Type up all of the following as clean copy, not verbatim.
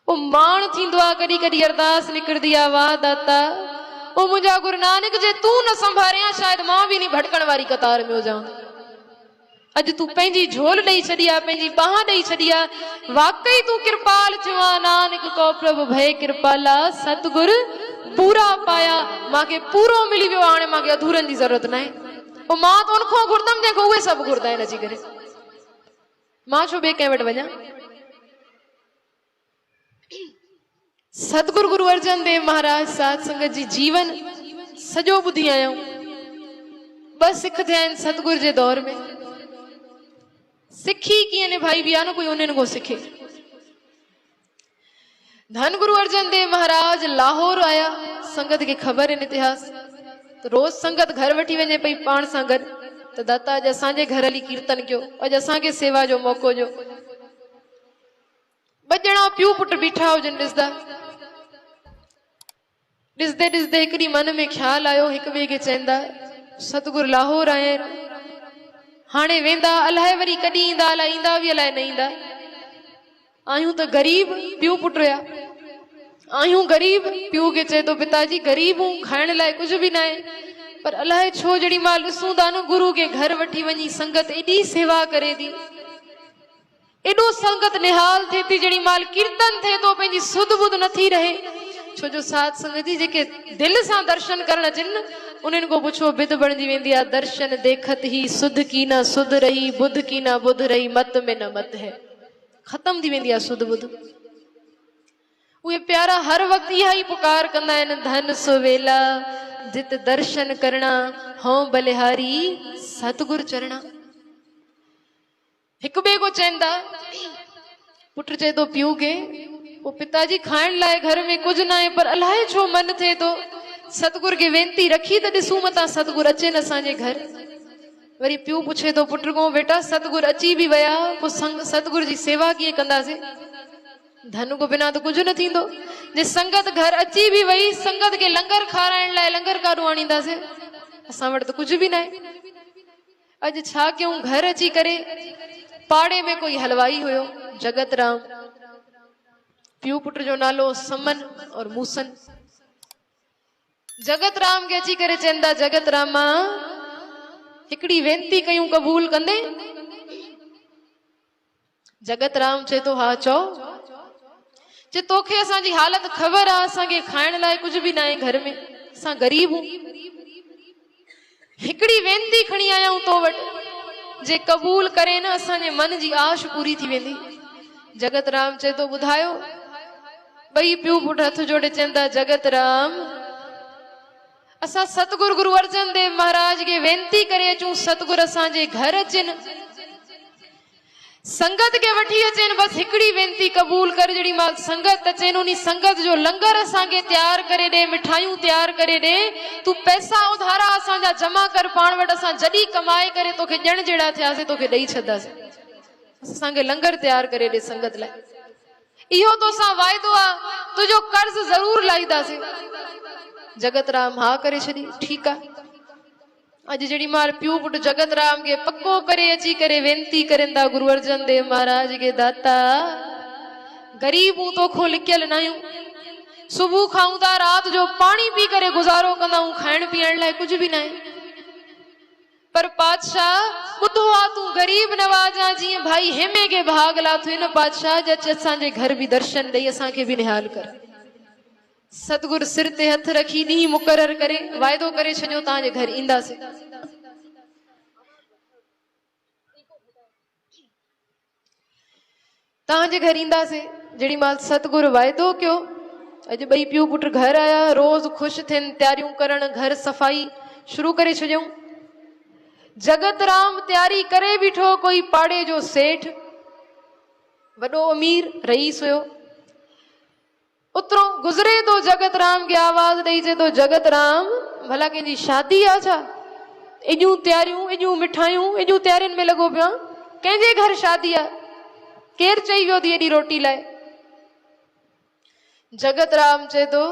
वो मान थींदो आ कॾहिं कॾहिं अरदास निकिरदी आ, वाह दाता ओ मुंहिंजा गुरु नानक जे तू न संभारिया शायद मां भी नहीं भटकण वारी कतार में हुजां। अज तू पंहिंजी झोल ॾेई छॾी आ, पंहिंजी बाह ॾेई छॾी आ, वाकई तू कृपाल थियो आ। नानक को प्रभु भय कृपाला, सतगुर पूरा पाया, मांखे पूरो मिली वियो, हाणे मांखे अधूरनि जी ज़रूरत न आहे। पोइ मां त उनखां घुरदमि जेको उहे सभु घुरदा आहिनि अची करे, मां छो ॿिए कंहिं वटि वञा। सतगुरु गुरु अर्जन देव महाराज साध संगत जी जीवन सॼो ॿुधी आहियूं। ॿ सिख थिया आहिनि सतगुरु जे दौर में। सिखी कीअं निभाइबी आहे न, कोई उन्हनि को सिखे। धन गुरु अर्जन देव महाराज लाहौर आया, संगत खे ख़बर आहिनि इतिहास। तो रोज संगत घर वठी वञे पई पाण सां गॾु, त दाता अॼु असांजे घर हली कीर्तन कयो, अॼु असांखे सेवा जो मौक़ो ॾियो। ॿ ॼणा पीउ पुटु बीठा हुजनि ॾिसंदा, ॾिसदे ॾिसदे हिकु ॾींहुं मन में ख़्यालु आयो, हिक ॿिए खे चवंदा सतगुरु लाहौर आया आहिनि, हाणे वेंदा अलाए वरी कॾहिं ईंदा, अलाए ईंदा बि अलाए न ईंदा। आहियूं त ग़रीब पीउ पुटु हुया, आहियूं ग़रीब। पीउ खे चए थो पिताजी ग़रीब हूं, खाइण लाइ कुझु बि न आहे, पर अलाए छो जड़ी माल ॾिसूं था न गुरु के घर वठी वञी संगत एॾी सेवा करे थी, एॾो संगत निहाल थिए थी, जड़ी माल कीर्तन थिए थो पंहिंजी सुध बुध नथी रहे। छो जो साध संगत जी जेके दिल सां दर्शन करण अचनि उन्हनि को पुछो बिद बणजी वेंदी आहे। दर्शन देखत ही सुध की न सुध रही, बुध की न बुध रही, मत में न मत है, खत्म थी वेंदी आहे सुध बुध। उहे प्यारा हर वक्त इहा ही पुकार कंदा आहिनि, धन सुवेला जित दर्शन करणा, हों बलिहारी सतगुरु चरणा। हिक ॿिए को चवंदा, पुट चए थो पीउ खे, वो पिताजी खाइण लाइ घर में कुछ ना है, पर अलाए छो मन थे तो सतगुर के वेंती रखी त ॾिसूं मता सतगुर अचे न असांजे घर। वरी पीउ पुछे तो पुट को, बेटा सतगुर अची भी वया, पोइ सतगुर जी सेवा कीअं कंदासीं? धन को बिना तो कुछ न थींदो। जे संगत घर अची भी वई, संगत के लंगर खाराइण लाइ लंगर काॾो आणींदासीं? असां वटि त कुछ भी न आहे। अॼु छा कयूं, घर अची करे पाड़े में कोई हलवाई हुयो जगत राम, पीउ पुट जो नालो समन और मूसन। जगत राम के अची करे चवंदा, जगत रामा हिकड़ी वेंती कयूं, कबूल कंदे? जगत राम चए तो हा चओ। जे तोखे असांजी हालत ख़बर आहे, असांखे खाइण लाइ कुछ भी न आहे घर में, असां गरीब हूं, हिकड़ी वेंती खणी आया हूं तो वटि, जे कबूल करे न असांजे मन जी आश पूरी थी वेंदी। जगत राम चए तो ॿुधायो। ॿई पीउ पुट हथ जोड़े चवंदा, जगत राम असां सतगुरु गुरु अर्जन देव महाराज के वेंती करे अचूं, सतगुरु असांजे घर अचनि, संगत के वठी अचनि, बस हिकड़ी वेंती कबूल कर। जड़ी मां संगत अचनि, उनी संगत जो लंगर असांखे तैयार करे दे, मिठाइयूं तैयार करे दे, तू पैसा उधारा असांजा जमा कर पाण वटि, असां जॾहिं कमाए करे तोखे ॼण जहिड़ा थियासीं तोखे ॾेई छॾंदासीं, असांखे लंगर तैयार करे ॾे संगत लाइ। इहो तोसां वाइदो आहे, तुंहिंजो कर्ज़ ज़रूर लाहींदासीं। जगत राम हा करे छॾी, ठीकु आहे। अॼु जड़ी मार पीउ पुट जगत राम के पक्को करे अची करे वेंती करनि था गुरु अर्जन देव महाराज के, दाता गरीब हूं, तोखो लिकियल न आहियूं, सुबुह खाऊं था रात जो पानी पी करे गुज़ारो कंदा हूं, खाइण पीअण लाइ कुछ भी न आहे। पर पातशाह ॿुधो आहे तूं गरीब नवाजा, जीअं भाई हेमे के भाग लाथो न पातशाह, अच असांजे घर भी दर्शन ॾेई असांखे भी निहाल कर। सतगुरु सिर ते हथ रखी ॾींहुं मुक़रर करे वाइदो करे छॾियो, तव्हांजे घर ईंदासीं। तव्हांजे घर ईंदासीं। जड़ी माल सतगुरु वाइदो कयो, अॼु ॿई पीउ पुट घर आया, रोज़ ख़ुशि थियनि, तैयारियूं करण, घर सफ़ाई शुरू करे छॾियऊं। जगत राम तैयारी करे बीठो, कोई पाड़े जो सेठ वॾो अमीर रईस हुयो, उतरो गुज़रे तो जगत राम के आवाज ॾेई चए तो, जगत राम भला कंहिंजी शादी आहे छा? एॾियूं तैयारियूं, एॾियूं मिठाइयूं, एॾियूं तैयारियुनि में लॻो पियो, कंहिंजे घर शादी आहे? केरु चई वियो थी एॾी रोटी लाइ? जगत राम चए तो,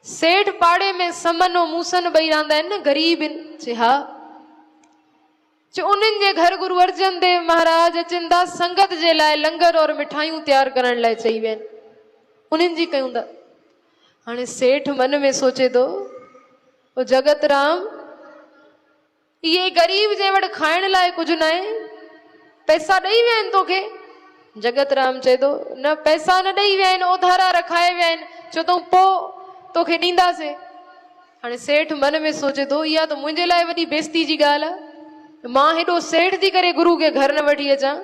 सेठ पाड़े में समन और मूसन ॿई रहंदा आहिनि न, गरीब आहिनि। चए हा। उन्हनि जे घर गुरु अर्जन देव महाराज अचनि था संगत जे लाइ लंगर और मिठाइयूं तैयार करण लाइ चई विया आहिनि, उन्हनि जी कयूं था। हाणे सेठ मन में सोचे थो, ओ जगत राम, ये गरीब जे वटि खाइण लाइ कुझु न आहे, पैसा ॾेई विया आहिनि तोखे? जगत राम चए थो, न पैसा न ॾेई विया आहिनि, ओधारा रखाए विया आहिनि, चओ अथऊं पोइ तोखे ॾींदासीं। हाणे सेठ मन में सोचे थो, इहा त मुंहिंजे लाइ वॾी बेइज़ती जी ॻाल्हि आहे, मां हेॾो सेठ थी करे गुरु खे घर न वठी अचां,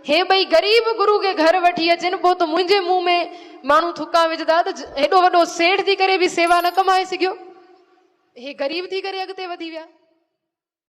हे ॿई ग़रीब गुरु खे घर वठी अचनि, पोइ त मुंहिंजे मुंहं में माण्हू थुका विझंदा त हेॾो वॾो सेठ थी करे बि सेवा न कमाए सघियो, हे ग़रीब थी करे अॻिते वधी विया।